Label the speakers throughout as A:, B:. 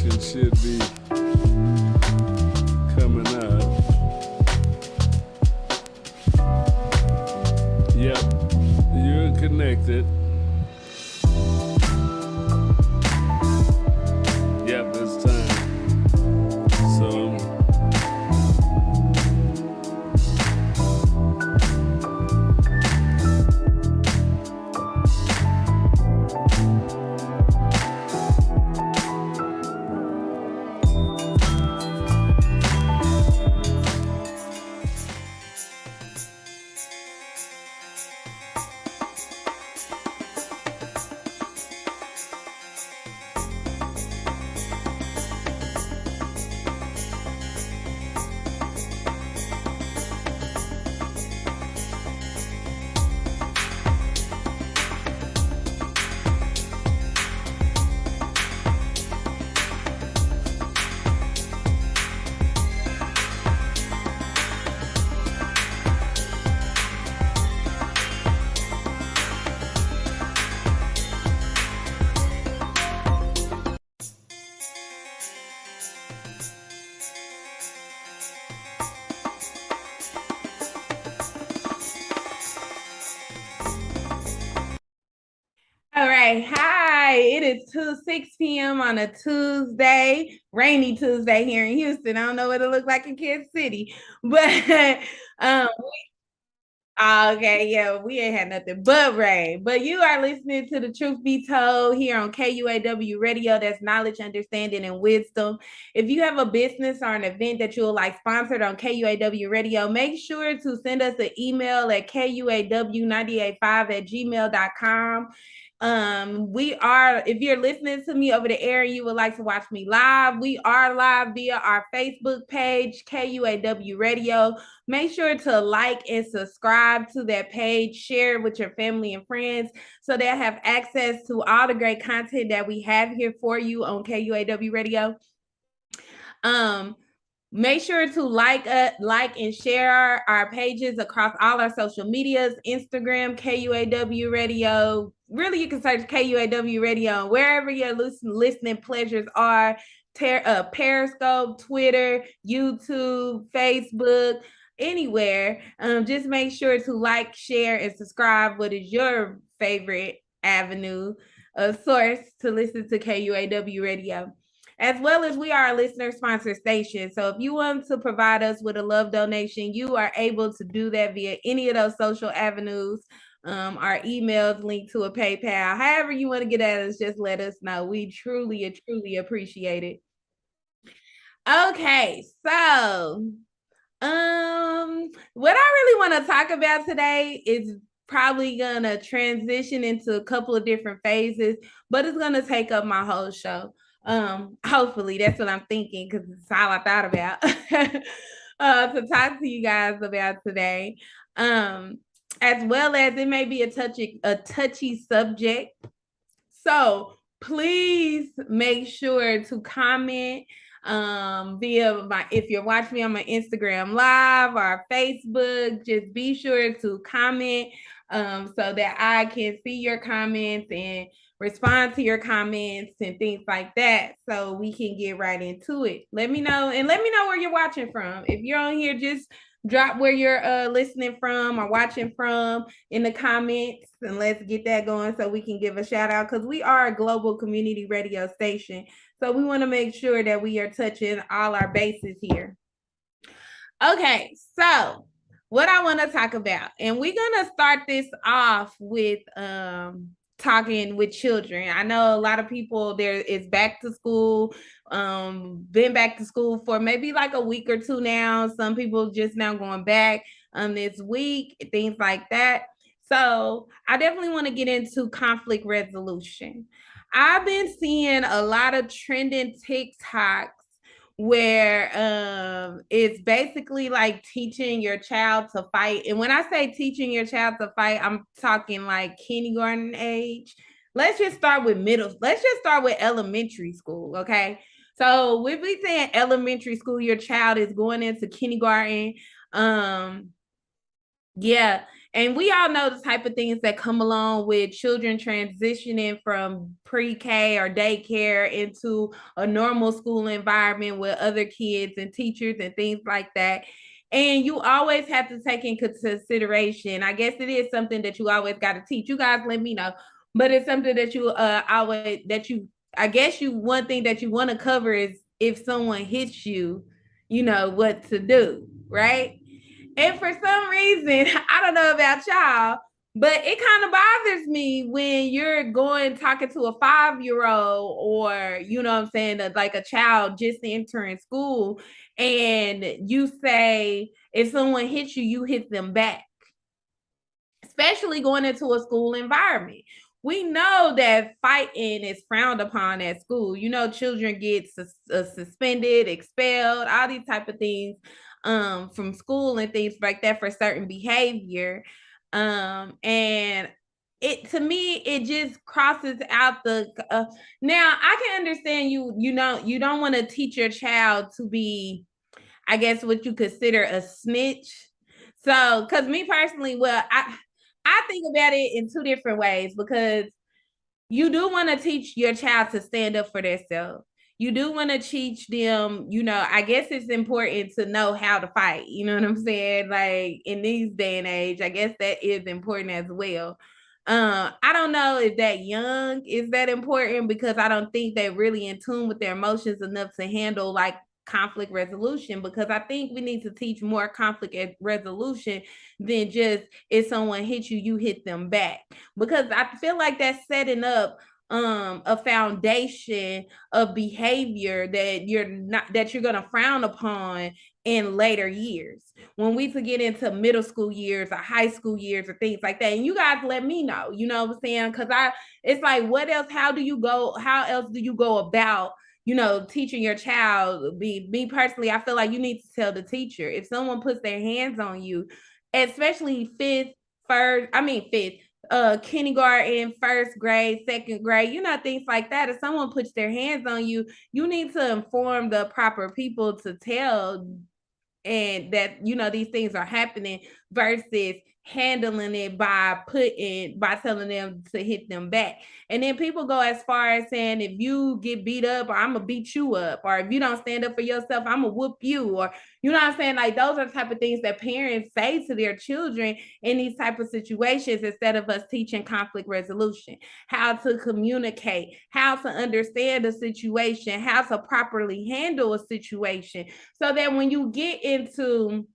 A: notification should be coming up. Yep, you're connected. Yep, it's time. So
B: All right. Hi. It is 6 p.m. on a Tuesday, rainy Tuesday here in Houston. I don't know what it looks like in Kansas City, but um, okay, yeah, we ain't had nothing but rain. But you are listening to The Truth Be Told here on KUAW Radio. That's knowledge, understanding, and wisdom. If you have a business or an event that you would like sponsored on KUAW Radio, make sure to send us an email at kuaw985@gmail.com. We are, if you're listening to me over the air and you would like to watch me live, we are live via our Facebook page, KUAW Radio. Make sure to like and subscribe to that page, share it with your family and friends so they'll have access to all the great content that we have here for you on KUAW Radio. Make sure to like and share our pages across all our social medias, Instagram, KUAW Radio. Really, you can search KUAW Radio wherever your listening pleasures are. Periscope, Twitter, YouTube, Facebook, anywhere. Just make sure to like, share, and subscribe. What is your favorite avenue, source to listen to KUAW Radio? As well as we are a listener sponsored station. So if you want to provide us with a love donation, you are able to do that via any of those social avenues. Our emails linked to a PayPal. However you want to get at us, just let us know. We truly appreciate it. Okay, so what I really want to talk about today is probably gonna transition into a couple of different phases, but it's gonna take up my whole show. Hopefully that's what I'm thinking because it's all I thought about to talk to you guys about today. As well as it may be a touchy subject. So please make sure to comment via if you're watching me on my Instagram live or Facebook, just be sure to comment so that I can see your comments and respond to your comments and things like that so we can get right into it. Let me know where you're watching from. If you're on here, just drop where you're listening from or watching from in the comments, and let's get that going so we can give a shout out because we are a global community radio station. So we want to make sure that we are touching all our bases here. Okay, so what I want to talk about, and we're going to start this off with talking with children. I know a lot of people there is back to school, been back to school for maybe like a week or two now. Some people just now going back this week, things like that. So I definitely want to get into conflict resolution. I've been seeing a lot of trending TikToks where it's basically like teaching your child to fight. And when I say teaching your child to fight, I'm talking like kindergarten age. Let's just start with elementary school, okay? So we'll be saying elementary school, your child is going into kindergarten. Yeah, And we all know the type of things that come along with children transitioning from pre-K or daycare into a normal school environment with other kids and teachers and things like that. And you always have to take in consideration. I guess it is something that you always got to teach. You guys let me know. But it's something that you always that you I guess you one thing that you want to cover is if someone hits you, you know what to do, right? And for some reason, I don't know about y'all, but it kind of bothers me when you're going talking to a 5-year-old or, you know what I'm saying, like a child just entering school, and you say, if someone hits you, you hit them back, especially going into a school environment. We know that fighting is frowned upon at school. You know, children get suspended, expelled, all these type of things from school and things like that for certain behavior. And it to me, it just crosses out the. Now I can understand you don't want to teach your child to be, I guess, what you consider a snitch. So, because me personally, well, I think about it in two different ways, because you do want to teach your child to stand up for themselves. You do want to teach them, you know, I guess it's important to know how to fight. You know what I'm saying? Like in these day and age, I guess that is important as well. I don't know if that young is that important, because I don't think they're really in tune with their emotions enough to handle like conflict resolution, because I think we need to teach more conflict resolution than just if someone hits you, you hit them back. Because I feel like that's setting up a foundation of behavior that you're gonna frown upon in later years, when we could get into middle school years or high school years or things like that. And you guys let me know, you know what I'm saying? Because it's like, what else? How else do you go about, you know, teaching your child? Me personally, I feel like you need to tell the teacher if someone puts their hands on you, especially fifth, kindergarten, first grade, second grade, you know, things like that. If someone puts their hands on you, you need to inform the proper people to tell, and that, you know, these things are happening, versus handling it by telling them to hit them back. And then people go as far as saying, if you get beat up, or I'm gonna beat you up, or if you don't stand up for yourself, I'm gonna whoop you, or, you know what I'm saying? Like, those are the type of things that parents say to their children in these type of situations, instead of us teaching conflict resolution, how to communicate, how to understand a situation, how to properly handle a situation, so that when you get into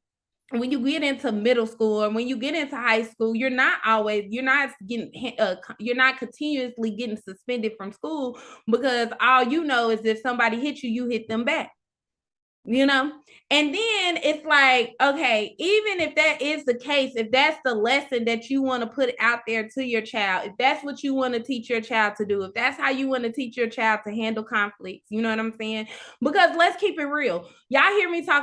B: middle school, or when you get into high school, you're not continuously getting suspended from school, because all you know is if somebody hits you, you hit them back, you know? And then it's like, okay, even if that is the case, if that's the lesson that you want to put out there to your child, if that's what you want to teach your child to do, if that's how you want to teach your child to handle conflicts, you know what I'm saying? Because let's keep it real. Y'all hear me all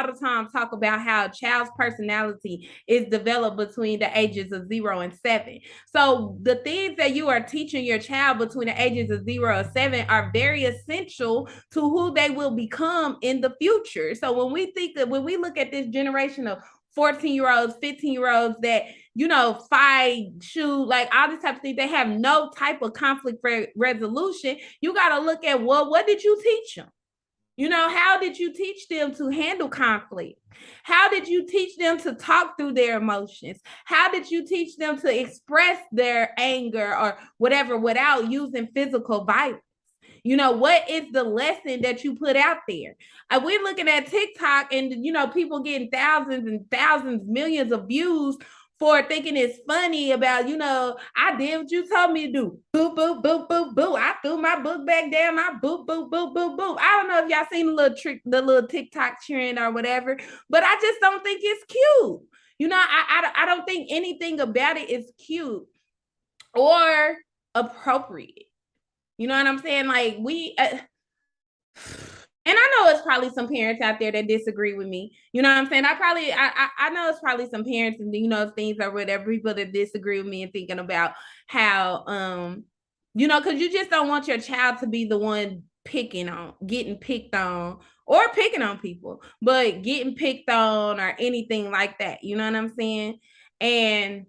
B: the time talk about how a child's personality is developed between the ages of 0 and 7. So the things that you are teaching your child between the ages of 0 and 7 are very essential to who they will become in the future. So when we look at this generation of 14-year-olds, 15-year-olds that, you know, fight, shoot, like all this type of thing, they have no type of conflict resolution. You got to look at, well, what did you teach them? You know, how did you teach them to handle conflict? How did you teach them to talk through their emotions? How did you teach them to express their anger or whatever without using physical violence? You know, what is the lesson that you put out there? We're looking at TikTok, and, you know, people getting thousands and thousands, millions of views for thinking it's funny about, you know, I did what you told me to do. Boop, boop, boop, boop, boop. I threw my book back down. I boop, boop, boop, boop, boop. I don't know if y'all seen the little TikTok trend or whatever, but I just don't think it's cute. You know, I don't think anything about it is cute or appropriate. You know what I'm saying? Like, and I know it's probably some parents out there that disagree with me. You know what I'm saying? I know it's probably some parents and, you know, things or whatever, people that disagree with me and thinking about how, you know, because you just don't want your child to be the one getting picked on, or picking on people, but getting picked on or anything like that. You know what I'm saying? And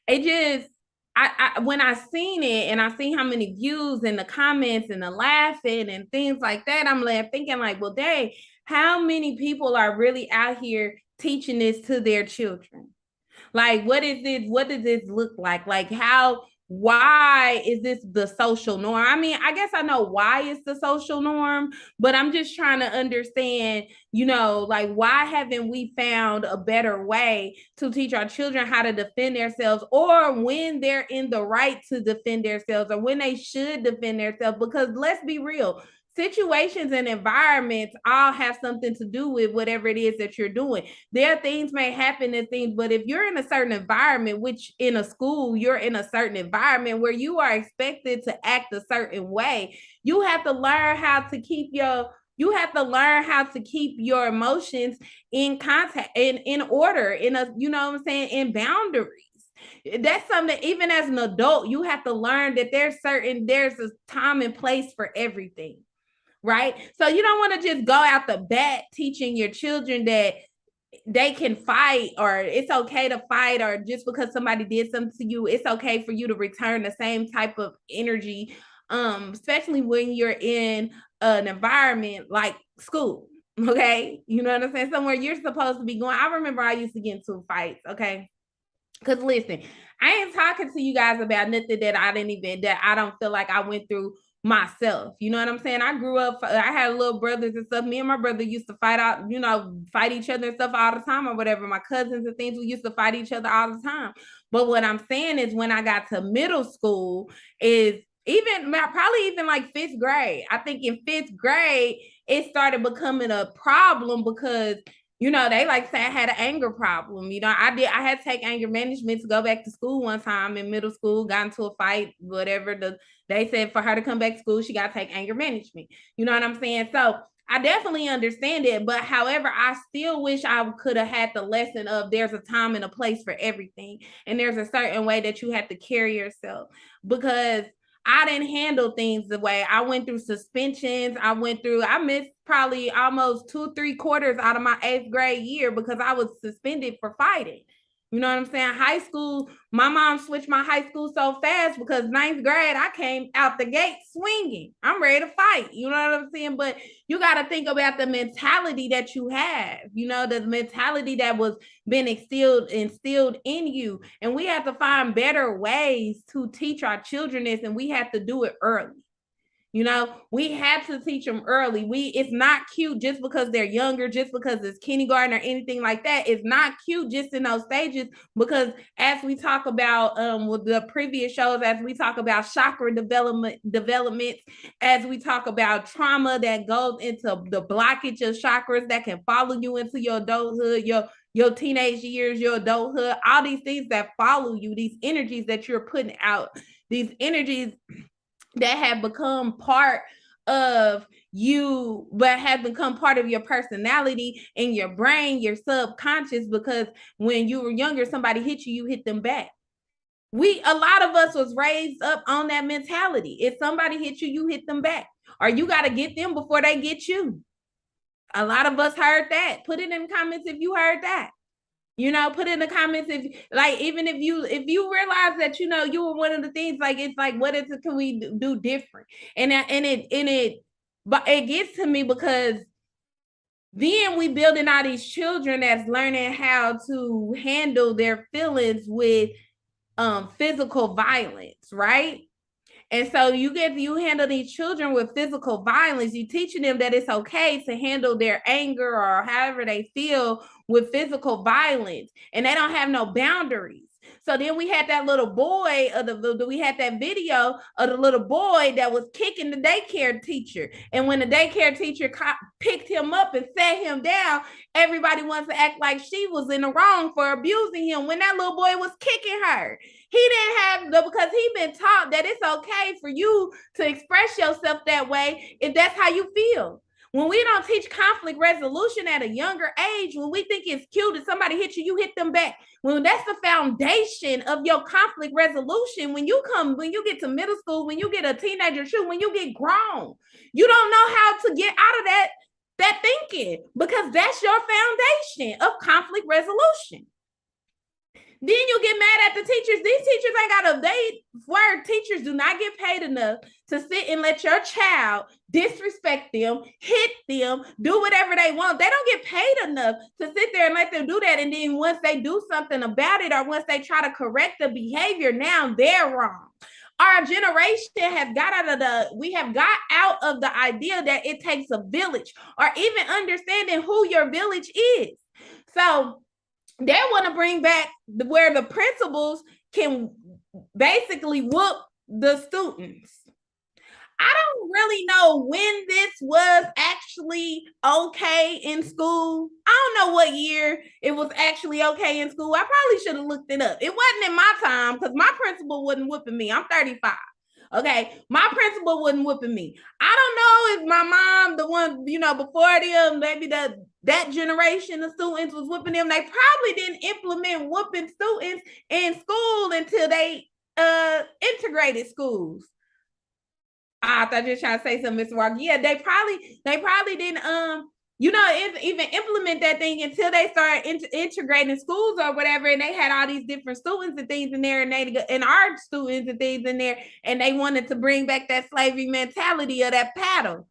B: it just, when I seen it and I seen how many views and the comments and the laughing and things like that, I'm like thinking like, well, dang, how many people are really out here teaching this to their children? Like, what is this? What does this look like? Like, why is this the social norm? I mean, I guess I know why it's the social norm, but I'm just trying to understand, like, why haven't we found a better way to teach our children how to defend themselves, or when they're in the right to defend themselves, or when they should defend themselves? Because let's be real, situations and environments all have something to do with whatever it is that you're doing. There are things may happen and things, but if you're in a certain environment, which in a school, you're in a certain environment where you are expected to act a certain way, you have to learn how to keep your emotions in contact, in order, in boundaries. That's something that even as an adult, you have to learn that there's a time and place for everything. Right. So you don't want to just go out the bat teaching your children that they can fight, or it's okay to fight, or just because somebody did something to you, it's okay for you to return the same type of energy, especially when you're in an environment like school. Okay. You know what I'm saying? Somewhere you're supposed to be going. I remember I used to get into fights. Okay. Because listen, I ain't talking to you guys about nothing that I don't feel like I went through myself. You know what I'm saying? I grew up, I had little brothers and stuff. Me and my brother used to fight each other and stuff all the time or whatever. My cousins and things, we used to fight each other all the time. But what I'm saying is, when I got to middle school, is probably even like fifth grade. I think in fifth grade, it started becoming a problem because they like say I had an anger problem. I had to take anger management to go back to school one time in middle school, got into a fight, whatever. They said for her to come back to school, she got to take anger management. You know what I'm saying? So I definitely understand it. But however, I still wish I could have had the lesson of there's a time and a place for everything. And there's a certain way that you have to carry yourself, because I didn't handle things the way. I went through suspensions. I missed probably almost 2-3 quarters out of my 8th grade year because I was suspended for fighting. You know what I'm saying? High school, my mom switched my high school so fast because 9th grade, I came out the gate swinging. I'm ready to fight. You know what I'm saying? But you got to think about the mentality that you have, the mentality that was been instilled in you. And we have to find better ways to teach our children this, and we have to do it early. We have to teach them early. It's not cute just because they're younger, just because it's kindergarten or anything like that. It's not cute just in those stages, because as we talk about with the previous shows, as we talk about chakra developments, as we talk about trauma that goes into the blockage of chakras that can follow you into your adulthood, your teenage years, your adulthood, all these things that follow you, these energies that you're putting out, these energies that have become part of you, but have become part of your personality and your brain, your subconscious, because when you were younger, somebody hit you, you hit them back. A lot of us was raised up on that mentality. If somebody hit you, you hit them back, or you got to get them before they get you. A lot of us heard that. Put it in the comments if you heard that. Put in the comments even if you realize that you were one of the things, like, it's like, what can we do different? But it gets to me because then we building all these children that's learning how to handle their feelings with physical violence, right? And so you handle these children with physical violence. You're teaching them that it's okay to handle their anger or however they feel with physical violence, and they don't have no boundaries. So then we had that little boy, we had that video of the little boy that was kicking the daycare teacher. And when the daycare teacher picked him up and sat him down, everybody wants to act like she was in the wrong for abusing him when that little boy was kicking her. He didn't have because he been taught that it's okay for you to express yourself that way if that's how you feel. When we don't teach conflict resolution at a younger age, when we think it's cute if somebody hits you, you hit them back. When that's the foundation of your conflict resolution, when you get to middle school, when you get a teenager, when you get grown, you don't know how to get out of that thinking, because that's your foundation of conflict resolution. Then you get mad at the teachers. These teachers ain't got teachers do not get paid enough to sit and let your child disrespect them, hit them, do whatever they want. They don't get paid enough to sit there and let them do that. And then once they do something about it, or once they try to correct the behavior, now they're wrong. Our generation has got out of the idea that it takes a village, or even understanding who your village is. So they want to bring back where the principals can basically whoop the students. I don't really know when this was actually okay in school. I don't know what year it was actually okay in school. I probably should have looked it up. It wasn't in my time because my principal wasn't whooping me. I'm 35. Okay, my principal wasn't whooping me. I don't know if my mom, the one, before them, maybe that generation of students was whooping them. They probably didn't implement whooping students in school until they integrated schools. I thought you were trying to say something, Mr. Walker. Yeah, they probably didn't even implement that thing until they started integrating schools or whatever, and they had all these different students and things in there, and our students and things in there, and they wanted to bring back that slavery mentality of that paddle,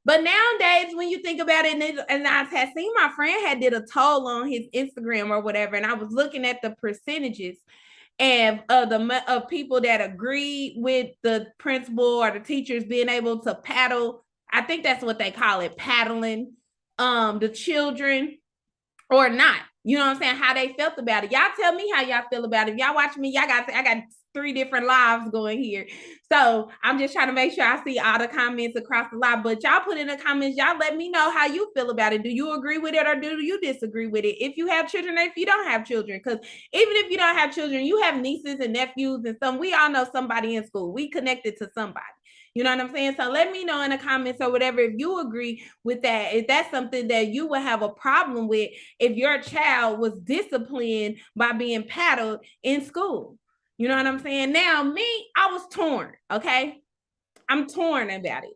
B: But nowadays, when you think about it, and I had seen my friend had did a toll on his Instagram or whatever, and I was looking at the percentages and of people that agree with the principal or the teachers being able to paddle. I think that's what they call it, paddling the children or not. You know what I'm saying? How they felt about it. Y'all tell me how y'all feel about it. If y'all watch me, I got 3 different lives going here. So I'm just trying to make sure I see all the comments across the live. But y'all put in the comments, y'all let me know how you feel about it. Do you agree with it or do you disagree with it? If you have children or if you don't have children. Because even if you don't have children, you have nieces and nephews and we all know somebody in school. We connected to somebody. You know what I'm saying? So let me know in the comments or whatever if you agree with that. If that's something that you would have a problem with if your child was disciplined by being paddled in school. You know what I'm saying? Now, me, I was torn, okay? I'm torn about it.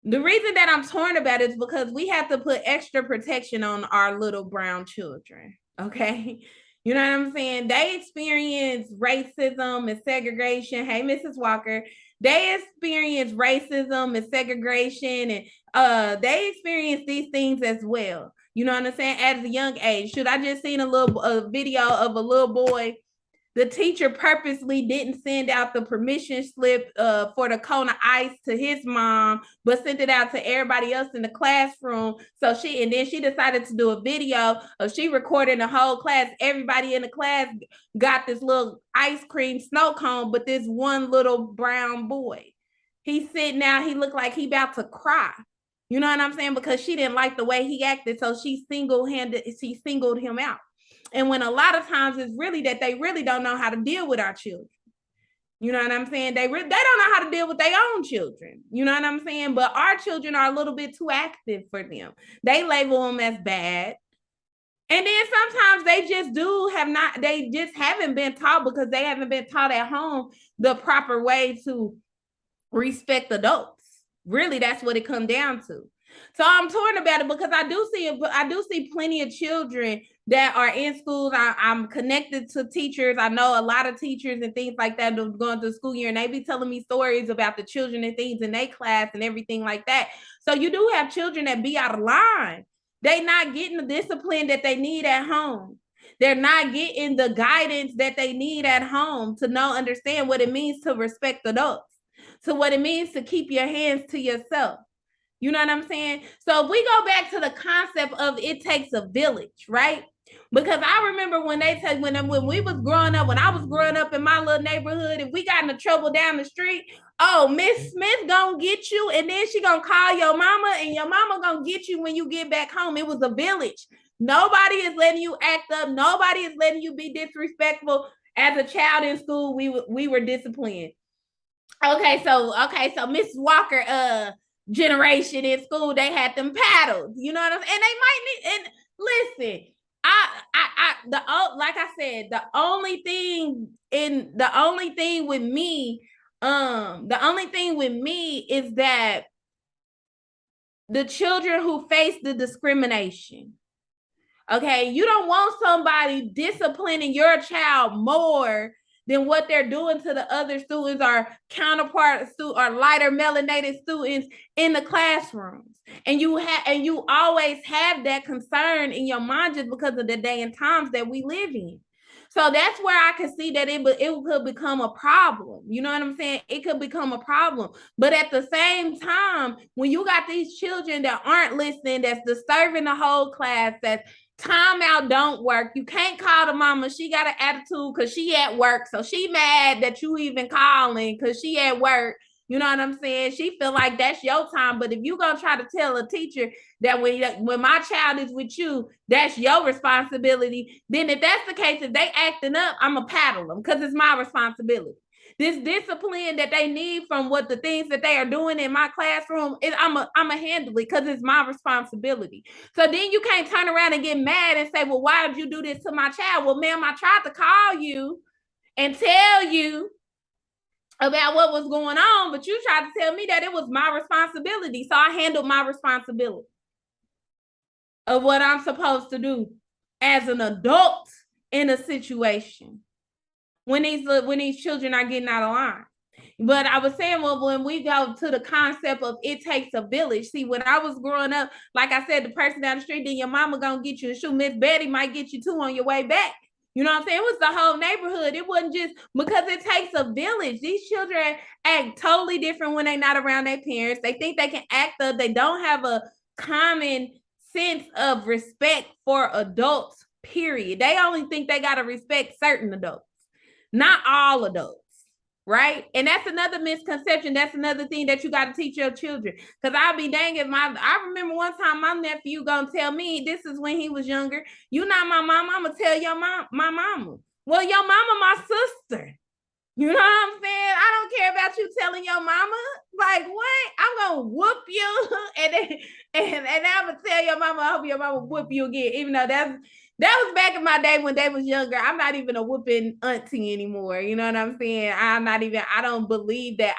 B: The reason that I'm torn about it is because we have to put extra protection on our little brown children, okay? You know what I'm saying? They experience racism and segregation. Hey, Mrs. Walker. They experience racism and segregation, and they experience these things as well. You know what I'm saying? At a young age. Should I just seen a video of a little boy? The teacher purposely didn't send out the permission slip for the cone of ice to his mom, but sent it out to everybody else in the classroom. And then she decided to do a video of she recording the whole class. Everybody in the class got this little ice cream snow cone, but this one little brown boy, he's sitting out, he looked like he about to cry. You know what I'm saying? Because she didn't like the way he acted. So she singled him out. And when a lot of times it's really that they really don't know how to deal with our children. You know what I'm saying? They don't know how to deal with their own children. You know what I'm saying? But our children are a little bit too active for them. They label them as bad. And then sometimes they just haven't been taught because they haven't been taught at home the proper way to respect adults. Really, that's what it comes down to. So I'm torn about it because I do see plenty of children that are in schools. I'm connected to teachers. I know a lot of teachers and things like that going through the school year, and they be telling me stories about the children and things in their class and everything like that. So you do have children that be out of line. They not getting the discipline that they need at home. They're not getting the guidance that they need at home to understand what it means to respect adults, to what it means to keep your hands to yourself. You know what I'm saying? So if we go back to the concept of it takes a village, right? Because I remember when we was growing up, when I was growing up in my little neighborhood, if we got into trouble down the street, oh, Miss Smith gonna get you, and then she gonna call your mama, and your mama gonna get you when you get back home. It was a village. Nobody is letting you act up. Nobody is letting you be disrespectful. As a child in school, we were disciplined. Okay, so Miss Walker, generation in school, they had them paddles, you know what I'm saying? And they might need, and listen, like I said, the only thing with me is that the children who face the discrimination, Okay, you don't want somebody disciplining your child more than what they're doing to the other students or counterpart or lighter melanated students in the classrooms. And you always have that concern in your mind just because of the day and times that we live in. So that's where I can see that it could become a problem. You know what I'm saying? It could become a problem. But at the same time, when you got these children that aren't listening, that's disturbing the whole class, that's timeout don't work. You can't call the mama. She got an attitude because she at work. So she mad that you even calling because she at work. You know what I'm saying? She feel like that's your time. But if you gonna try to tell a teacher that when my child is with you, that's your responsibility, then if that's the case, if they acting up, I'm gonna paddle them because it's my responsibility. This discipline that they need from what the things that they are doing in my classroom, I'm a handle it because it's my responsibility. So then you can't turn around and get mad and say, well, why did you do this to my child? Well, ma'am, I tried to call you and tell you about what was going on, but you tried to tell me that it was my responsibility. So I handled my responsibility of what I'm supposed to do as an adult in a situation when these children are getting out of line. But I was saying, well, when we go to the concept of it takes a village. See, when I was growing up, like I said, the person down the street, then your mama gonna get you a shoe. Miss Betty might get you two on your way back. You know what I'm saying? It was the whole neighborhood. It wasn't just because it takes a village. These children act totally different when they're not around their parents. They think they can act up. They don't have a common sense of respect for adults, period. They only think they got to respect certain adults, not all adults. Right. And that's another misconception. That's another thing that you got to teach your children. Because I'll be dang if I remember one time my nephew gonna tell me, this is when he was younger, you not my mama, I'm gonna tell your mom, my mama. Well, your mama, my sister. You know what I'm saying? I don't care about you telling your mama. Like, what? I'm gonna whoop you, and I'm gonna tell your mama, I hope your mama whoop you again. Even though that was back in my day when they was younger. I'm not even a whooping auntie anymore. You know what I'm saying? I don't believe that.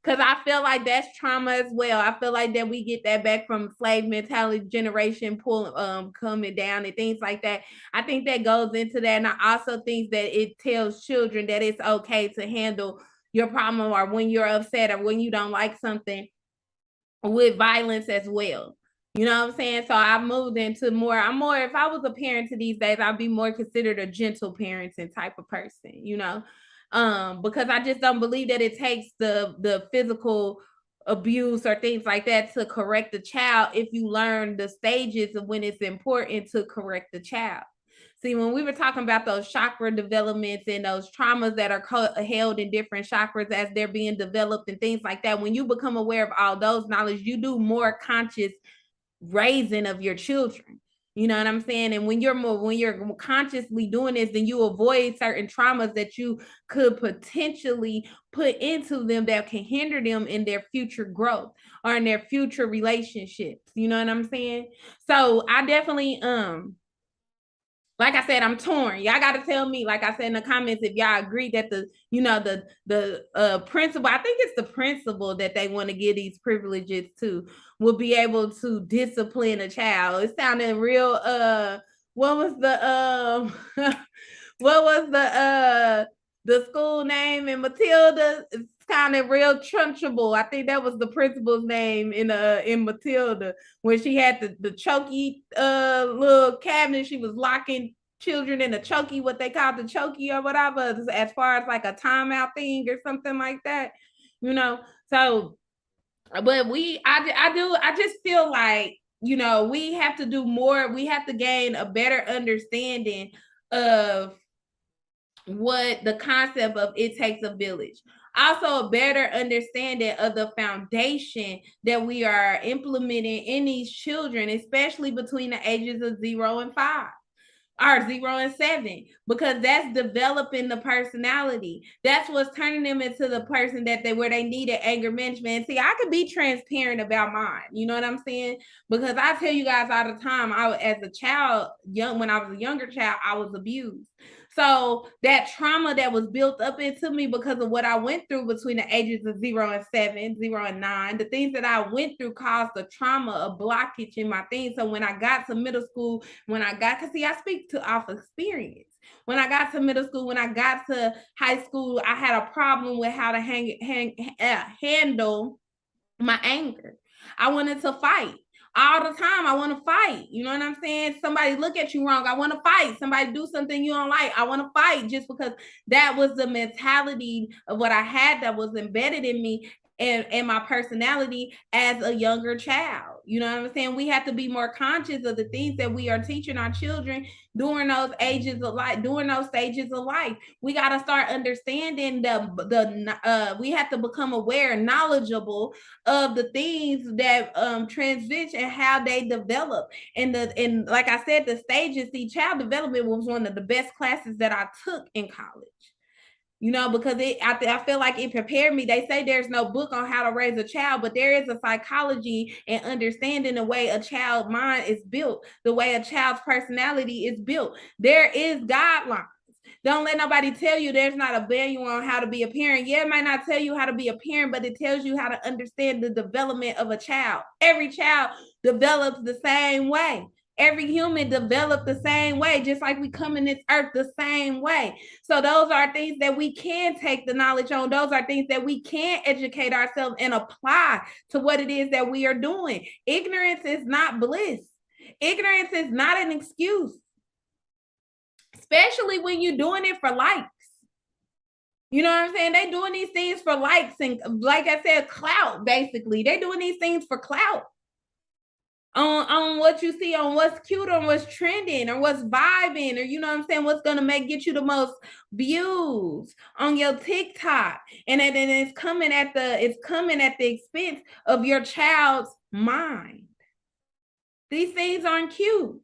B: Because I feel like that's trauma as well. I feel like that we get that back from slave mentality generation coming down and things like that. I think that goes into that. And I also think that it tells children that it's okay to handle your problem or when you're upset or when you don't like something with violence as well. You know what I'm saying? So I moved into if I was a parent to these days, I'd be more considered a gentle parenting type of person, you know, because I just don't believe that it takes the physical abuse or things like that to correct the child if you learn the stages of when it's important to correct the child. See, when we were talking about those chakra developments and those traumas that are held in different chakras as they're being developed and things like that, when you become aware of all those knowledge, you do more conscious raising of your children. You know what I'm saying? And when you're consciously doing this, then you avoid certain traumas that you could potentially put into them that can hinder them in their future growth or in their future relationships. You know what I'm saying? So I definitely like I said, I'm torn. Y'all got to tell me, like I said in the comments, if y'all agree that the principal, I think it's the principal that they want to give these privileges to, will be able to discipline a child. It sounded real. What was the what was the school name in Matilda? It's kind of real trunchable. I think that was the principal's name in Matilda, when she had the chokey little cabinet. She was locking children in a chokey, what they called the chokey or whatever, as far as like a timeout thing or something like that, you know. So, but I just feel like, you know, we have to do more. We have to gain a better understanding of what the concept of it takes a village. Also, a better understanding of the foundation that we are implementing in these children, especially between the ages of 0 and 5 or 0 and 7, because that's developing the personality. That's what's turning them into the person that where they needed anger management. See, I could be transparent about mine. You know what I'm saying? Because I tell you guys all the time, as a child, when I was a younger child, I was abused. So that trauma that was built up into me because of what I went through between the ages of 0 and 7, 0 and 9, the things that I went through caused a trauma, a blockage in my thing. So when I got to middle school, because see, I speak to off experience. When I got to middle school, when I got to high school, I had a problem with how to handle my anger. I wanted to fight all the time. I want to fight. You know what I'm saying? Somebody look at you wrong, I want to fight. Somebody do something you don't like, I want to fight, just because that was the mentality of what I had that was embedded in me and my personality as a younger child. You know what I'm saying? We have to be more conscious of the things that we are teaching our children during those ages of life, during those stages of life. We got to start understanding we have to become aware, knowledgeable of the things that transition, how they develop. And like I said, the stages, see, child development was one of the best classes that I took in college. You know, because I feel like it prepared me. They say there's no book on how to raise a child, but there is a psychology and understanding the way a child's mind is built, the way a child's personality is built. There is guidelines. Don't let nobody tell you there's not a manual on how to be a parent. Yeah, it might not tell you how to be a parent, but it tells you how to understand the development of a child. Every child develops the same way. Every human developed the same way, just like we come in this earth the same way. So those are things that we can take the knowledge on. Those are things that we can educate ourselves and apply to what it is that we are doing. Ignorance is not bliss. Ignorance is not an excuse, especially when you're doing it for likes. You know what I'm saying? They doing these things for likes and, like I said, clout, basically. They doing these things for clout. On what you see, on what's cute, on what's trending, or what's vibing, or you know what I'm saying, what's gonna get you the most views on your TikTok. And then it's coming at the expense of your child's mind. These things aren't cute.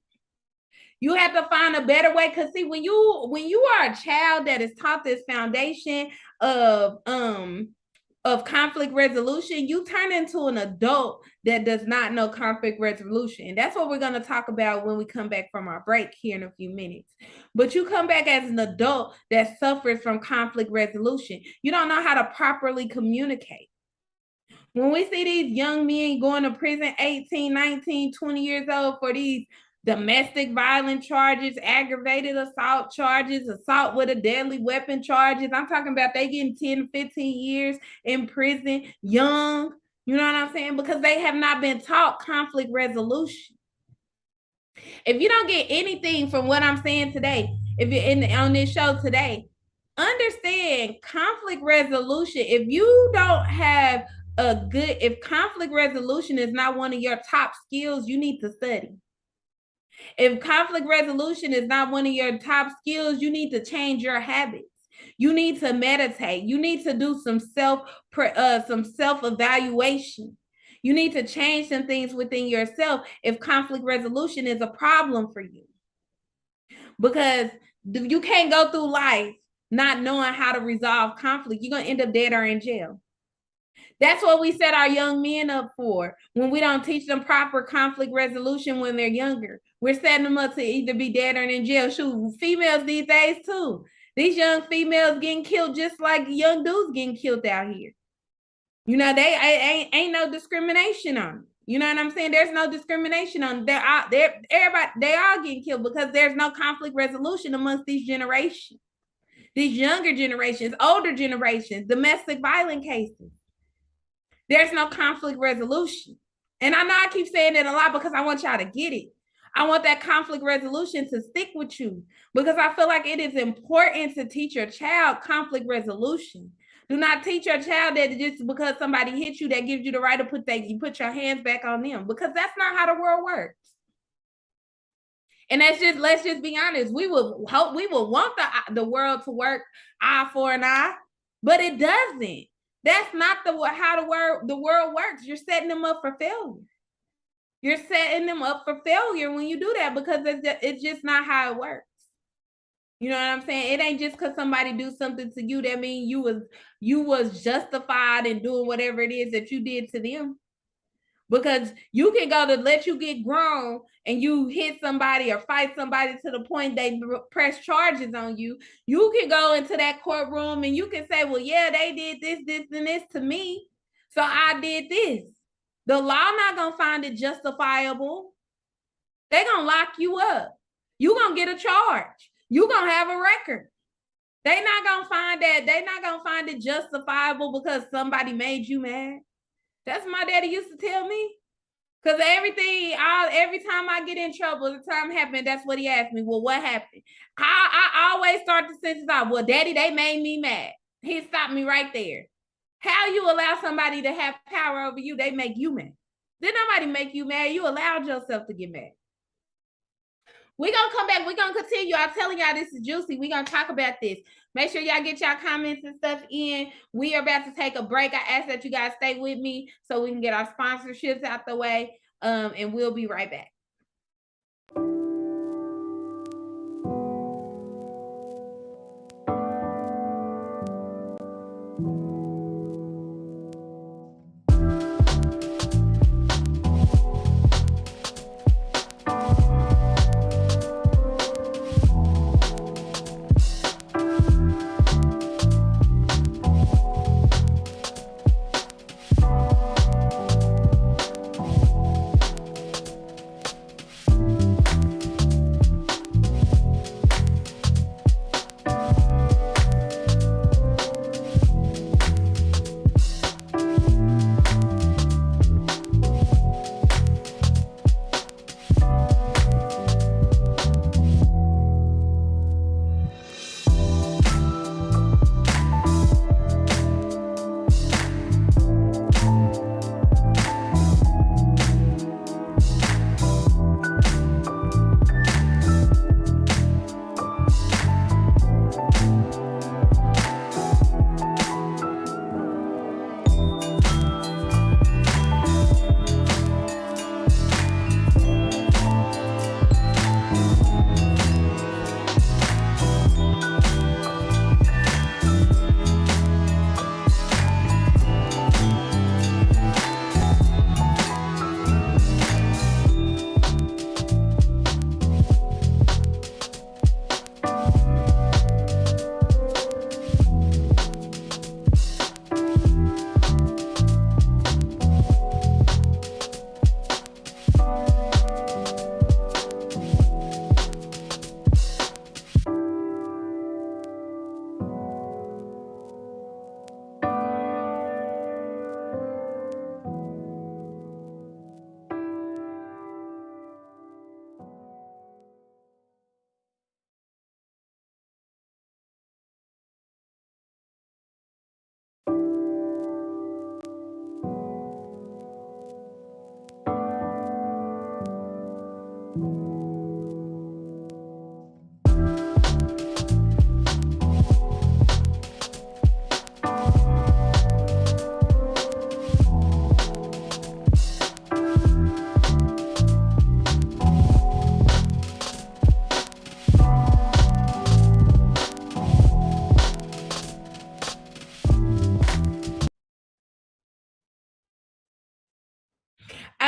B: You have to find a better way. Because see, when you are a child that is taught this foundation of conflict resolution, you turn into an adult that does not know conflict resolution. And that's what we're going to talk about when we come back from our break here in a few minutes. But you come back as an adult that suffers from conflict resolution. You don't know how to properly communicate. When we see these young men going to prison 18, 19, 20 years old for these domestic violence charges, aggravated assault charges, assault with a deadly weapon charges. I'm talking about they getting 10, 15 years in prison, young, you know what I'm saying? Because they have not been taught conflict resolution. If you don't get anything from what I'm saying today, if you're on this show today, understand conflict resolution. If you don't have if conflict resolution is not one of your top skills, you need to study. If conflict resolution is not one of your top skills, you need to change your habits. You need to meditate. You need to do some self-evaluation. You need to change some things within yourself if conflict resolution is a problem for you. Because you can't go through life not knowing how to resolve conflict. You're going to end up dead or in jail. That's what we set our young men up for when we don't teach them proper conflict resolution when they're younger. We're setting them up to either be dead or in jail. Shoot, females these days too. These young females getting killed just like young dudes getting killed out here. You know, they ain't no discrimination on them. You know what I'm saying? There's no discrimination on them. Everybody, they all getting killed because there's no conflict resolution amongst these generations. These younger generations, older generations, domestic violence cases. There's no conflict resolution. And I know I keep saying it a lot because I want y'all to get it. I want that conflict resolution to stick with you because I feel like it is important to teach your child conflict resolution. Do not teach your child that just because somebody hits you, that gives you the right to put your hands back on them, because that's not how the world works. And let's just be honest. We will want the world to work eye for an eye, but it doesn't. That's not how the world works. You're setting them up for failure. You're setting them up for failure when you do that, because it's just not how it works. You know what I'm saying? It ain't just because somebody do something to you that means you was justified in doing whatever it is that you did to them. because you can go to let you get grown and you hit somebody or fight somebody to the point they press charges on you. You can go into that courtroom and you can say, well, yeah, they did this, this, and this to me, so I did this. The law not gonna find it justifiable. They gonna lock you up. You gonna get a charge. You gonna have a record. They not gonna find that. They not gonna find it justifiable because somebody made you mad. That's what my daddy used to tell me. Because every time I get in trouble, the time happened, that's what he asked me. Well, what happened? I always start the sentence out, well, daddy, they made me mad. He stopped me right there. How you allow somebody to have power over you? They make you mad. Did nobody make you mad? You allowed yourself to get mad. We're going to come back. We're going to continue. I'm telling y'all, this is juicy. We're going to talk about this. Make sure y'all get y'all comments and stuff in. We are about to take a break. I ask that you guys stay with me so we can get our sponsorships out the way, and we'll be right back.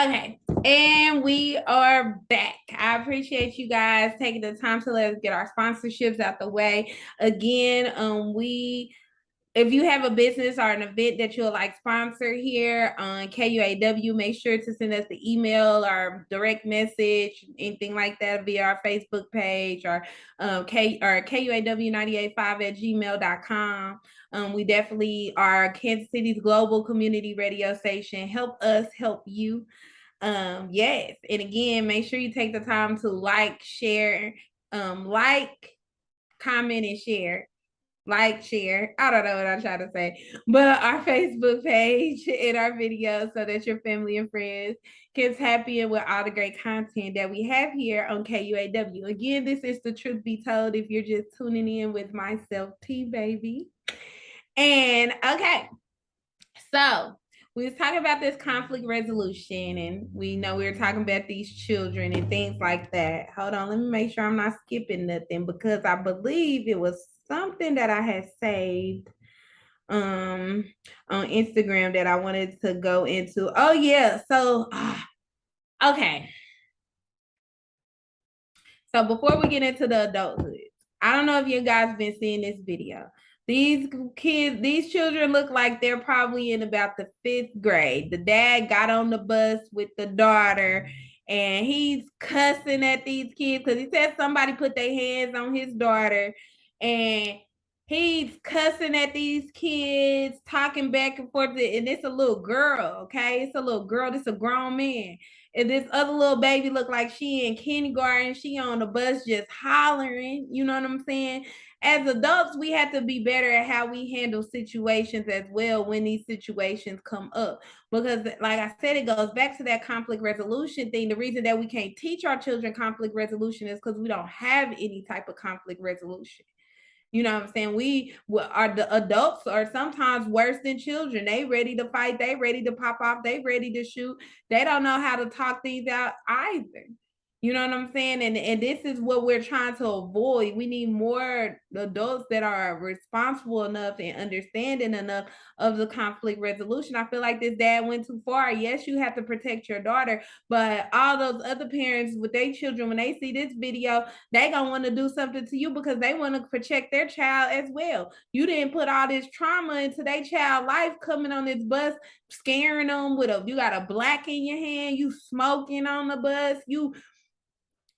B: Okay, and we are back. I appreciate you guys taking the time to let us get our sponsorships out the way. Again, if you have a business or an event that you'll like sponsor here on KUAW, make sure to send us the email or direct message, anything like that via our Facebook page or KUAW985@gmail.com. We definitely are Kansas City's global community radio station. Help us help you. Yes, and again, make sure you take the time to like, share, comment, and share. Share. I don't know what I'm trying to say, but our Facebook page and our videos so that your family and friends can tap in with all the great content that we have here on KUAW. Again, this is the truth be told if you're just tuning in with myself, TbeyB. And okay, so we was talking about this conflict resolution, and we know we were talking about these children and things like that. Hold on, let me make sure I'm not skipping nothing because I believe it was something that I had saved on Instagram that I wanted to go into. Oh yeah, so okay. So before we get into the adulthood, I don't know if you guys been seeing this video. These kids, these children look like they're probably in about the 5th grade. The dad got on the bus with the daughter and he's cussing at these kids because he said somebody put their hands on his daughter, and he's cussing at these kids, talking back and forth. And it's a little girl, okay? It's a little girl. This a grown man. And this other little baby look like she in kindergarten. She on the bus just hollering. You know what I'm saying? As adults, we have to be better at how we handle situations as well when these situations come up. Because, like I said, it goes back to that conflict resolution thing. The reason that we can't teach our children conflict resolution is because we don't have any type of conflict resolution. You know what I'm saying? We are, the adults are sometimes worse than children. They ready to fight. They ready to pop off. They ready to shoot. They don't know how to talk things out either. You know what I'm saying? And this is what we're trying to avoid. We need more adults that are responsible enough and understanding enough of the conflict resolution. I feel like this dad went too far. Yes, you have to protect your daughter, but all those other parents with their children, when they see this video, they gonna want to do something to you because they want to protect their child as well. You didn't put all this trauma into their child life, coming on this bus, scaring them with you got a black in your hand, you smoking on the bus, you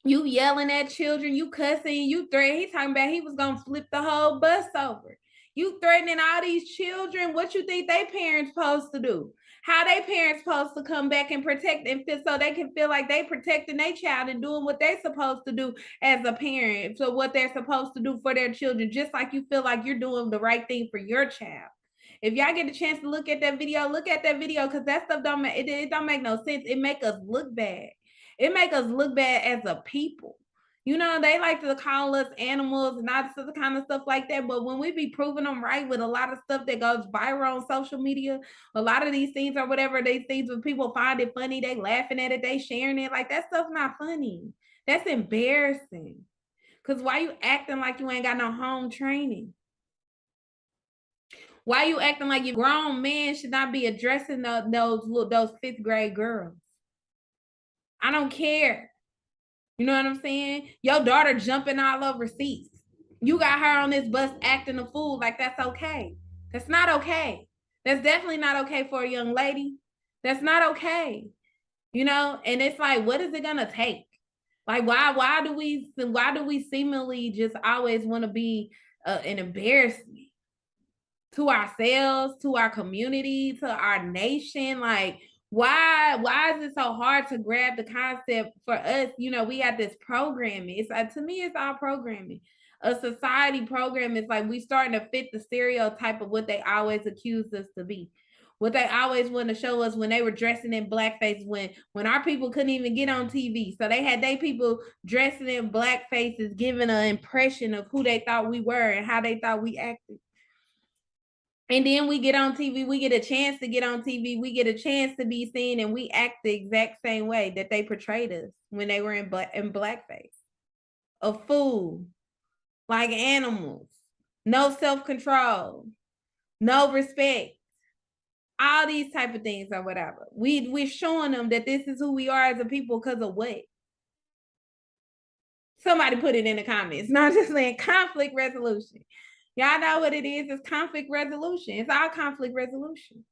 B: yelling at children, you cussing, you threatening. He's talking about he was gonna flip the whole bus over. You threatening all these children. What you think they parents supposed to do? How they parents supposed to come back and protect and feel so they can feel like they protecting their child and doing what they're supposed to do as a parent. So what they're supposed to do for their children, just like you feel like you're doing the right thing for your child. If y'all get a chance to look at that video, because that stuff it don't make no sense. It make us look bad. It make us look bad as a people. You know, they like to call us animals and all this other kind of stuff like that. But when we be proving them right with a lot of stuff that goes viral on social media, a lot of these things or whatever, these things when people find it funny, they laughing at it, they sharing it. Like, that stuff's not funny. That's embarrassing. Because why you acting like you ain't got no home training? Why you acting like your grown man should not be addressing those 5th grade girls? I don't care. You know what I'm saying? Your daughter jumping all over seats. You got her on this bus acting a fool like that's okay. That's not okay. That's definitely not okay for a young lady. That's not okay. You know, and it's like, what is it gonna take? Like, why do we seemingly just always want to be an embarrassment to ourselves, to our community, to our nation? Like, why is it so hard to grab the concept for us? You know, we have this programming. It's to me, it's all programming. A society program is like we starting to fit the stereotype of what they always accused us to be. What they always want to show us when they were dressing in blackface, when our people couldn't even get on TV. So they had people dressing in black faces, giving an impression of who they thought we were and how they thought we acted. And then we get on TV, we get a chance to get on TV, we get a chance to be seen, and we act the exact same way that they portrayed us when they were in blackface. A fool, like animals, no self-control, no respect, all these type of things or whatever. We're showing them that this is who we are as a people because of what? Somebody put it in the comments. Not just saying conflict resolution. Y'all know what it is. It's conflict resolution. It's all conflict resolution.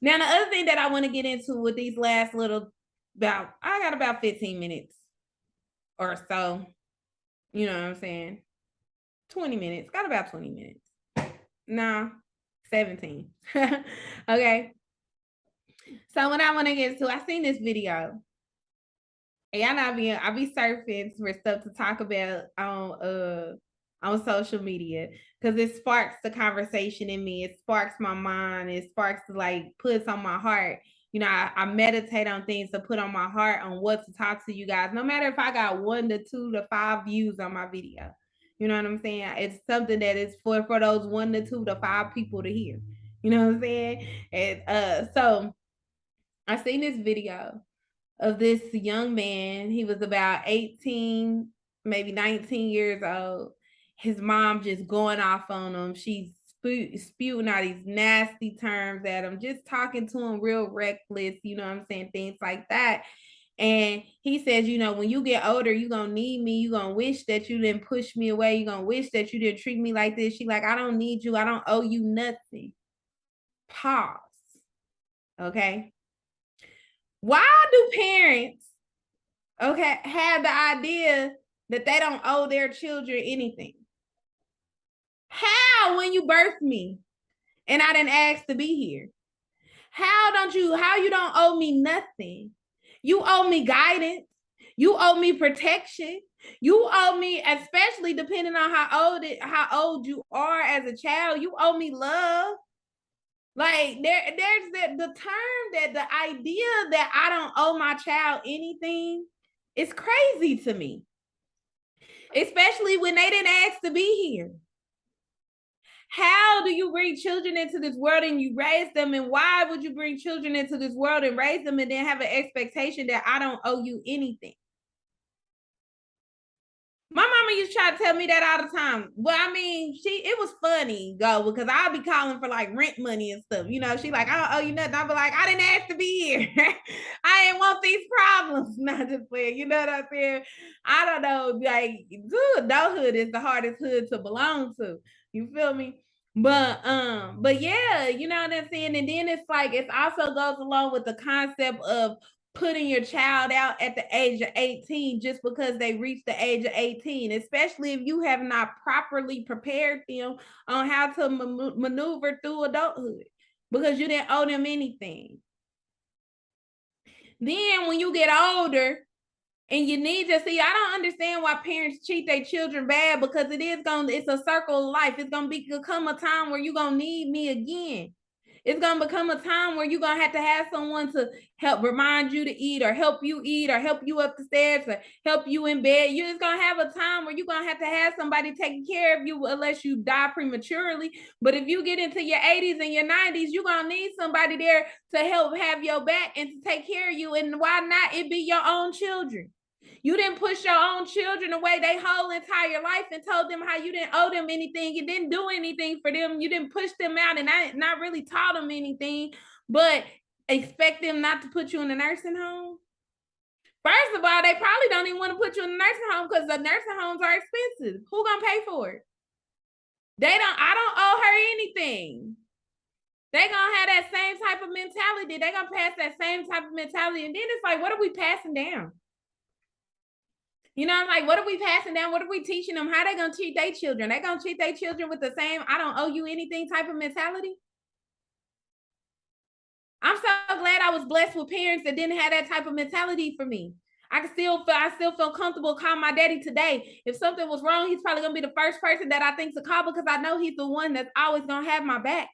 B: Now, the other thing that I want to get into with these last I got about 15 minutes or so. You know what I'm saying? 20 minutes. Got about 20 minutes. Nah, 17. Okay. So what I want to get into, I seen this video. And I be surfing for stuff to talk about on social media because it sparks the conversation in me. It sparks my mind. It sparks like puts on my heart. You know, I meditate on things to put on my heart on what to talk to you guys. No matter if I got 1 to 2 to 5 views on my video, you know what I'm saying? It's something that is for those 1 to 2 to 5 people to hear. You know what I'm saying? And so I seen this video of this young man. He was about 18, maybe 19 years old. His mom just going off on him. She's spewing all these nasty terms at him, just talking to him real reckless, you know what I'm saying, things like that. And he says, you know, when you get older, you're going to need me. You're going to wish that you didn't push me away. You're going to wish that you didn't treat me like this. She like, I don't need you. I don't owe you nothing. Pause. Okay. Why do parents, okay, have the idea that they don't owe their children anything? How, when you birthed me and I didn't ask to be here? How you don't owe me nothing? You owe me guidance. You owe me protection. You owe me, especially depending on how old you are as a child, you owe me love. Like there's the term that the idea that I don't owe my child anything is crazy to me. Especially when they didn't ask to be here. How do you bring children into this world and you raise them? And why would you bring children into this world and raise them and then have an expectation that I don't owe you anything? My mama used to try to tell me that all the time. Well, I mean, it was funny, because I'll be calling for like rent money and stuff. You know, she like, I don't owe you nothing. I'll be like, I didn't ask to be here. I didn't want these problems. Not just playing, you know what I'm saying? I don't know. Like, adulthood is the hardest hood to belong to. You feel me? But yeah, you know what I'm saying? And then it's like, it also goes along with the concept of putting your child out at the age of 18 just because they reach the age of 18, especially if you have not properly prepared them on how to maneuver through adulthood because you didn't owe them anything. Then when you get older and you need to see, I don't understand why parents treat their children bad, because it's a circle of life. It's going to become a time where you're going to need me again. It's going to become a time where you're going to have someone to help remind you to eat or help you eat or help you up the stairs or help you in bed. You're just going to have a time where you're going to have somebody taking care of you unless you die prematurely. But if you get into your 80s and your 90s, you're going to need somebody there to help have your back and to take care of you. And why not it be your own children? You didn't push your own children away their whole entire life and told them how you didn't owe them anything. You didn't do anything for them. You didn't push them out and not really taught them anything, but expect them not to put you in a nursing home. First of all, they probably don't even want to put you in a nursing home because the nursing homes are expensive. Who gonna pay for it? I don't owe her anything. They gonna have that same type of mentality. They gonna pass that same type of mentality. And then it's like, what are we passing down? You know, I'm like, what are we passing down? What are we teaching them? How they gonna treat their children? They gonna treat their children with the same I don't owe you anything type of mentality? I'm so glad I was blessed with parents that didn't have that type of mentality for me. I still feel comfortable calling my daddy today. If something was wrong, he's probably gonna be the first person that I think to call because I know he's the one that's always gonna have my back.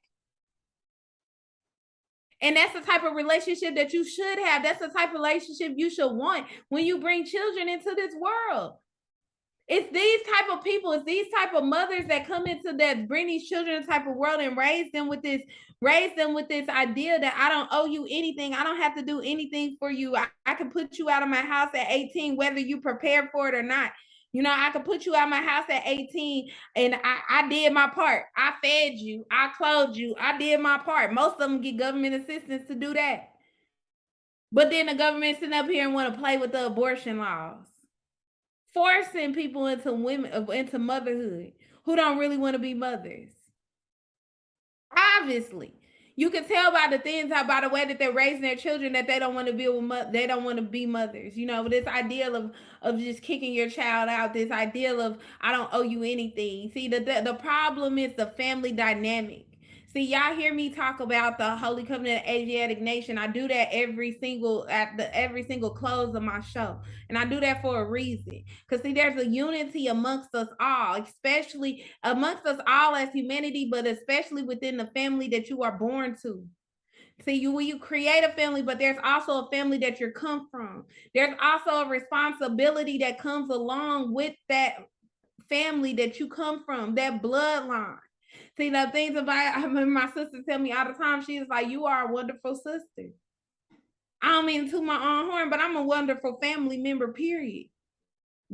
B: And that's the type of relationship that you should have. That's the type of relationship you should want when you bring children into this world. It's these type of people, it's these type of mothers that come into that, bring these children in type of world and raise them with this idea that I don't owe you anything. I don't have to do anything for you. I can put you out of my house at 18, whether you prepare for it or not. You know, I could put you out of my house at 18 and I did my part. I fed you, I clothed you, I did my part. Most of them get government assistance to do that. But then the government sitting up here and want to play with the abortion laws, forcing people into motherhood who don't really want to be mothers. Obviously, you can tell by the way that they're raising their children that they don't want to be mothers. You know, this ideal of just kicking your child out, this ideal of I don't owe you anything. See, the problem is the family dynamic. See, y'all hear me talk about the Holy Covenant Asiatic Nation. I do that every single close of my show. And I do that for a reason. Because see, there's a unity amongst us all, especially amongst us all as humanity, but especially within the family that you are born to. See, you create a family, but there's also a family that you come from. There's also a responsibility that comes along with that family that you come from, that bloodline. See, the things about, I remember my sister tell me all the time, she's like, you are a wonderful sister. I don't mean to my own horn, but I'm a wonderful family member, period.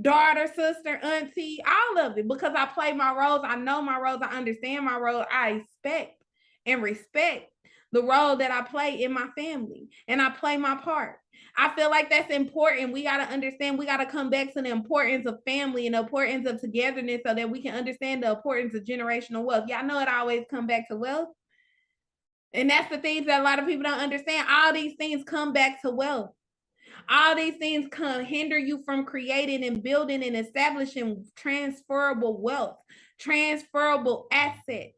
B: daughter, sister, auntie, all of it, because I play my roles. I know my roles. I understand my role. I expect and respect the role that I play in my family, and I play my part. I feel like that's important. We got to understand, we got to come back to the importance of family and the importance of togetherness so that we can understand the importance of generational wealth. Y'all know it always come back to wealth. And that's the things that a lot of people don't understand. All these things come back to wealth. All these things can hinder you from creating and building and establishing transferable wealth, transferable assets.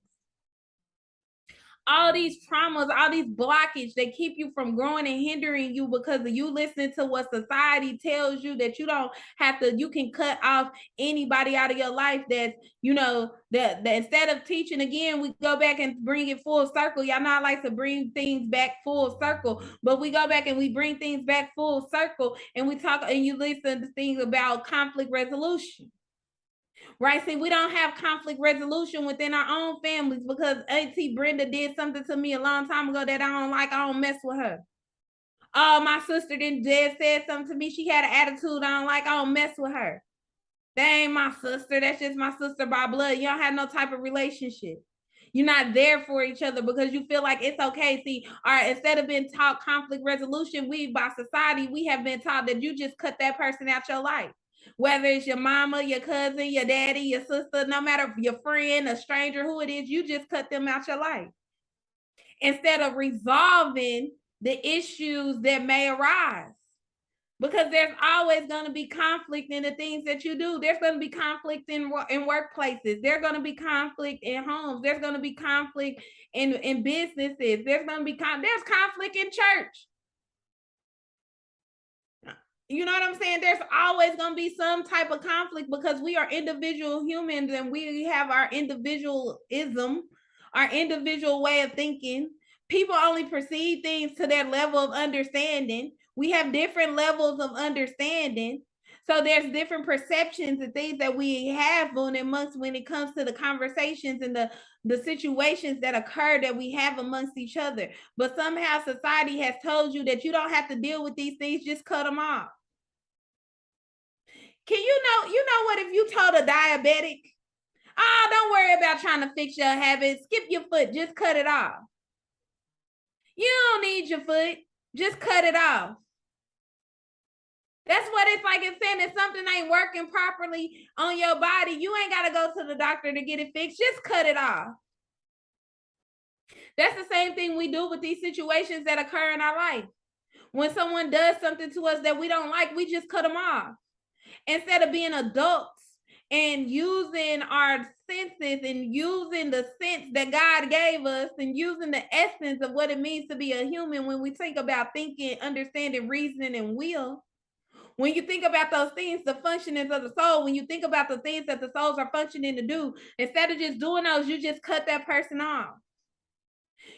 B: All these traumas, all these blockages, they keep you from growing and hindering you because of you listening to what society tells you, that you don't have to, you can cut off anybody out of your life. That's, you know, that instead of teaching again, we go back and bring it full circle. Y'all know I like to bring things back full circle, but we go back and we bring things back full circle, and we talk and you listen to things about conflict resolution. Right? See, we don't have conflict resolution within our own families because Auntie Brenda did something to me a long time ago that I don't like. I don't mess with her. Oh, my sister didn't just said something to me. She had an attitude I don't like. I don't mess with her. That ain't my sister. That's just my sister by blood. You don't have no type of relationship. You're not there for each other because you feel like it's okay. See, all right, instead of being taught conflict resolution, we by society, we have been taught that you just cut that person out your life. Whether it's your mama, your cousin, your daddy, your sister, no matter your friend, a stranger, who it is, you just cut them out your life. Instead of resolving the issues that may arise. Because there's always going to be conflict in the things that you do. There's going to be conflict in workplaces. There's going to be conflict in homes. There's going to be conflict in businesses. There's going to be there's conflict in church. You know what I'm saying? There's always going to be some type of conflict because we are individual humans and we have our individualism, our individual way of thinking. People only perceive things to their level of understanding. We have different levels of understanding. So there's different perceptions and things that we have on amongst when it comes to the conversations and the situations that occur that we have amongst each other. But somehow society has told you that you don't have to deal with these things, just cut them off. Can you know what, if you told a diabetic, oh, don't worry about trying to fix your habits, skip your foot, just cut it off. You don't need your foot, just cut it off. That's what it's like. It's saying if something ain't working properly on your body, you ain't got to go to the doctor to get it fixed, just cut it off. That's the same thing we do with these situations that occur in our life. When someone does something to us that we don't like, we just cut them off. Instead of being adults and using our senses and using the sense that God gave us and using the essence of what it means to be a human, when we think about thinking, understanding, reasoning, and will, when you think about those things, the functionings of the soul, when you think about the things that the souls are functioning to do, instead of just doing those, you just cut that person off.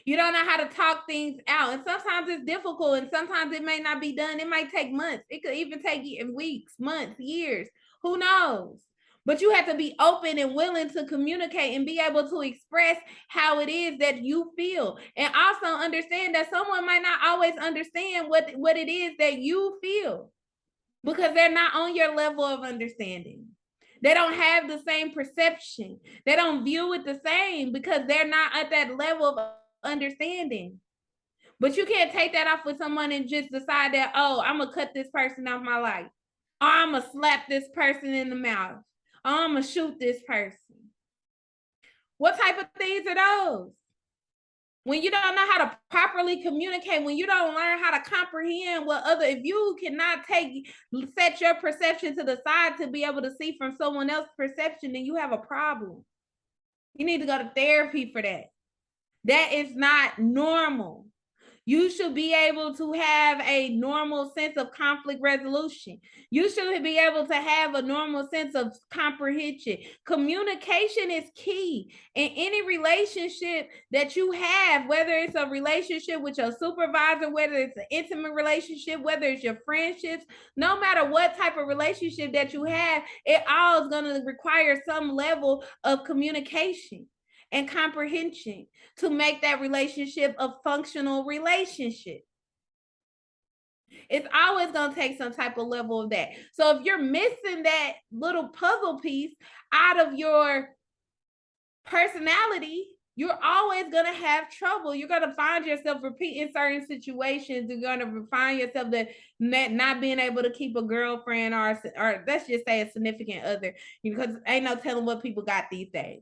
B: You don't know how to talk things out. And sometimes it's difficult and sometimes it may not be done. It might take months. It could even take weeks, months, years. Who knows? But you have to be open and willing to communicate and be able to express how it is that you feel. And also understand that someone might not always understand what it is that you feel because they're not on your level of understanding. They don't have the same perception. They don't view it the same because they're not at that level of understanding. But you can't take that off with someone and just decide that, oh, I'm gonna cut this person off my life, or I'm gonna slap this person in the mouth, or I'm gonna shoot this person. What type of things are those? When you don't know how to properly communicate, when you don't learn how to comprehend what if you cannot set your perception to the side to be able to see from someone else's perception, then you have a problem. You need to go to therapy for that. That is not normal. You should be able to have a normal sense of conflict resolution. You should be able to have a normal sense of comprehension. Communication is key in any relationship that you have, whether it's a relationship with your supervisor, whether it's an intimate relationship, whether it's your friendships, no matter what type of relationship that you have, it all is going to require some level of communication and comprehension to make that relationship a functional relationship. It's always going to take some type of level of that. So if you're missing that little puzzle piece out of your personality, you're always going to have trouble. You're going to find yourself repeating certain situations. You're going to find yourself that not being able to keep a girlfriend or let's just say a significant other, because ain't no telling what people got these days.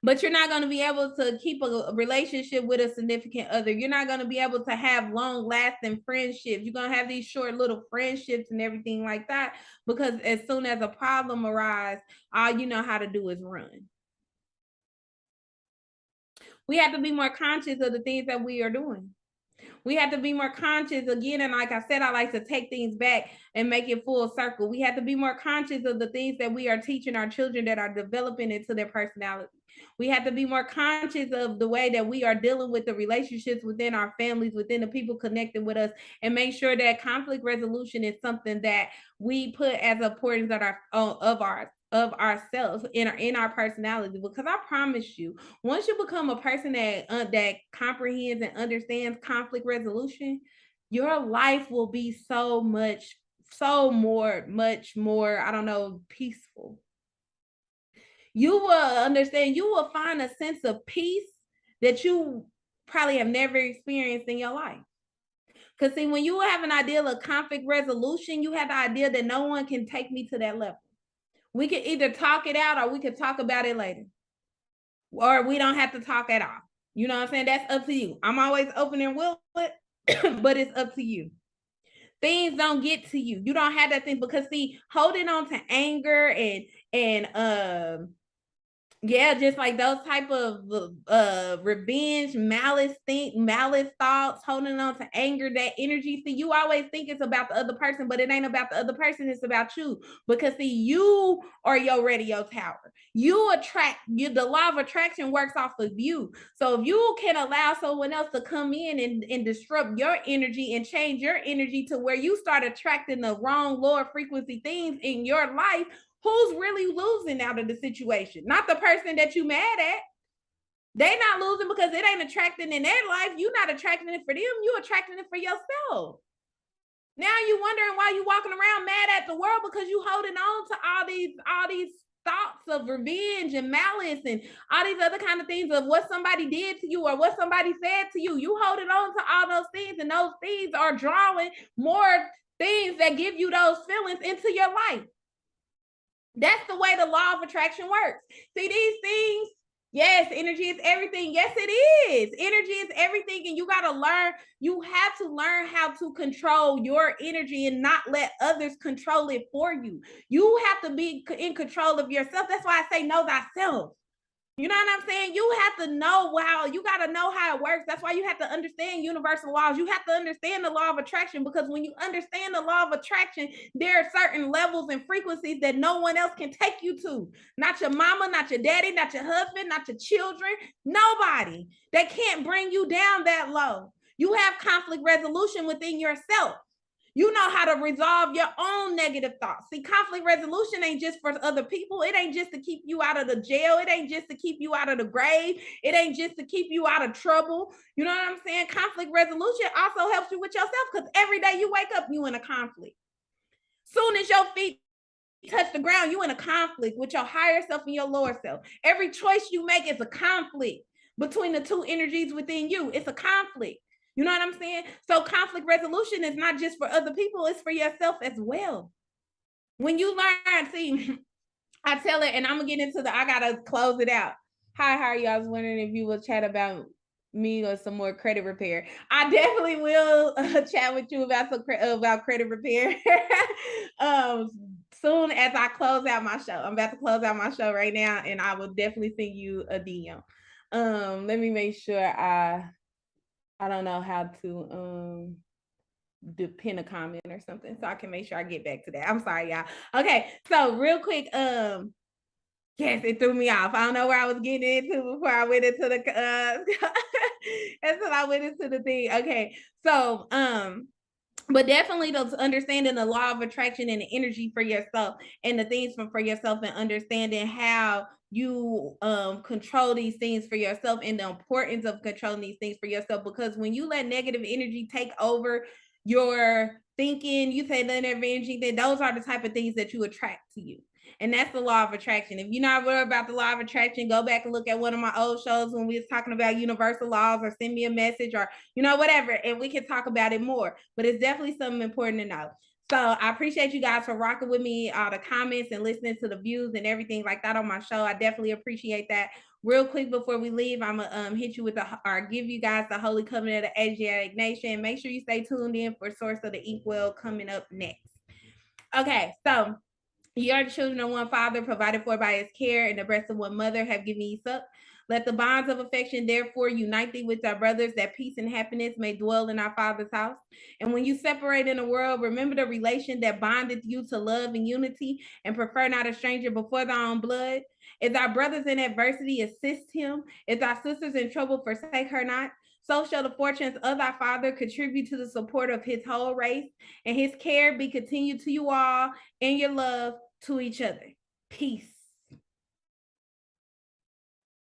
B: But you're not going to be able to keep a relationship with a significant other. You're not going to be able to have long lasting friendships. You're going to have these short little friendships and everything like that, because as soon as a problem arises, all you know how to do is run. We have to be more conscious of the things that we are doing. We have to be more conscious again. And like I said, I like to take things back and make it full circle. We have to be more conscious of the things that we are teaching our children that are developing into their personality. We have to be more conscious of the way that we are dealing with the relationships within our families, within the people connected with us, and make sure that conflict resolution is something that we put as importance of ourselves in our personality. Because I promise you, once you become a person that comprehends and understands conflict resolution, your life will be much more, I don't know, peaceful. You will understand, you will find a sense of peace that you probably have never experienced in your life. Because see, when you have an idea of conflict resolution, you have the idea that no one can take me to that level. We can either talk it out or we can talk about it later. Or we don't have to talk at all. You know what I'm saying? That's up to you. I'm always open and willing, but it's up to you. Things don't get to you. You don't have that thing, because see, holding on to anger and yeah, just like those type of revenge, malice thoughts, holding on to anger, that energy. See, you always think it's about the other person, but it ain't about the other person, it's about you. Because see, you are your radio tower. You attract, the law of attraction works off of you. So if you can allow someone else to come in and disrupt your energy and change your energy to where you start attracting the wrong lower frequency things in your life, who's really losing out of the situation? Not the person that you mad at. They not losing because it ain't attracting in their life. You not attracting it for them. You attracting it for yourself. Now you wondering why you walking around mad at the world, because you holding on to all these thoughts of revenge and malice and all these other kind of things of what somebody did to you or what somebody said to you. You holding on to all those things, and those things are drawing more things that give you those feelings into your life. That's the way the law of attraction works. See, these things, yes, energy is everything. Yes, it is. Energy is everything. And you got to learn, you have to learn how to control your energy and not let others control it for you. You have to be in control of yourself. That's why I say know thyself. You know what I'm saying? You have to know how, you got to know how it works. That's why you have to understand universal laws. You have to understand the law of attraction, because when you understand the law of attraction, there are certain levels and frequencies that no one else can take you to. Not your mama, not your daddy, not your husband, not your children, nobody. They can't bring you down that low. You have conflict resolution within yourself. You know how to resolve your own negative thoughts. See, conflict resolution ain't just for other people. It ain't just to keep you out of the jail. It ain't just to keep you out of the grave. It ain't just to keep you out of trouble. You know what I'm saying? Conflict resolution also helps you with yourself, because every day you wake up, you in a conflict. Soon as your feet touch the ground, you in a conflict with your higher self and your lower self. Every choice you make is a conflict between the two energies within you. It's a conflict. You know what I'm saying? So conflict resolution is not just for other people, it's for yourself as well. When you learn, see, I tell it, and I'm gonna get into I gotta close it out. Hi, how are you? I was wondering if you will chat about me or some more credit repair. I definitely will chat with you about about credit repair soon as I close out my show. I'm about to close out my show right now, and I will definitely send you a DM. Let me make sure I don't know how to pin a comment or something, so I can make sure I get back to that. I'm sorry, y'all. Okay, so real quick, yes, it threw me off. I don't know where I was getting into before I went into the until I went into the thing. Okay, so but definitely those understanding the law of attraction and the energy for yourself and the things for yourself, and understanding how you control these things for yourself, and the importance of controlling these things for yourself. Because when you let negative energy take over your thinking, you say nothing ever anything, those are the type of things that you attract to you. And that's the law of attraction. If you're not worried about the law of attraction, go back and look at one of my old shows when we was talking about universal laws, or send me a message, or, you know, whatever, and we can talk about it more. But it's definitely something important to know. So I appreciate you guys for rocking with me, all the comments and listening to the views and everything like that on my show. I definitely appreciate that. Real quick before we leave, I'm gonna hit you with or give you guys the Holy Covenant of Asiatic Nation. Make sure you stay tuned in for Source of the Inkwell coming up next. Okay, so you are the children of one Father, provided for by his care, and the breast of one mother have given you suck. Let the bonds of affection therefore unite thee with our brothers, that peace and happiness may dwell in our Father's house. And when you separate in the world, remember the relation that bondeth you to love and unity, and prefer not a stranger before thy own blood. If thy brothers in adversity, assist him. If thy sisters in trouble, forsake her not. So shall the fortunes of thy Father contribute to the support of his whole race, and his care be continued to you all in your love to each other. Peace.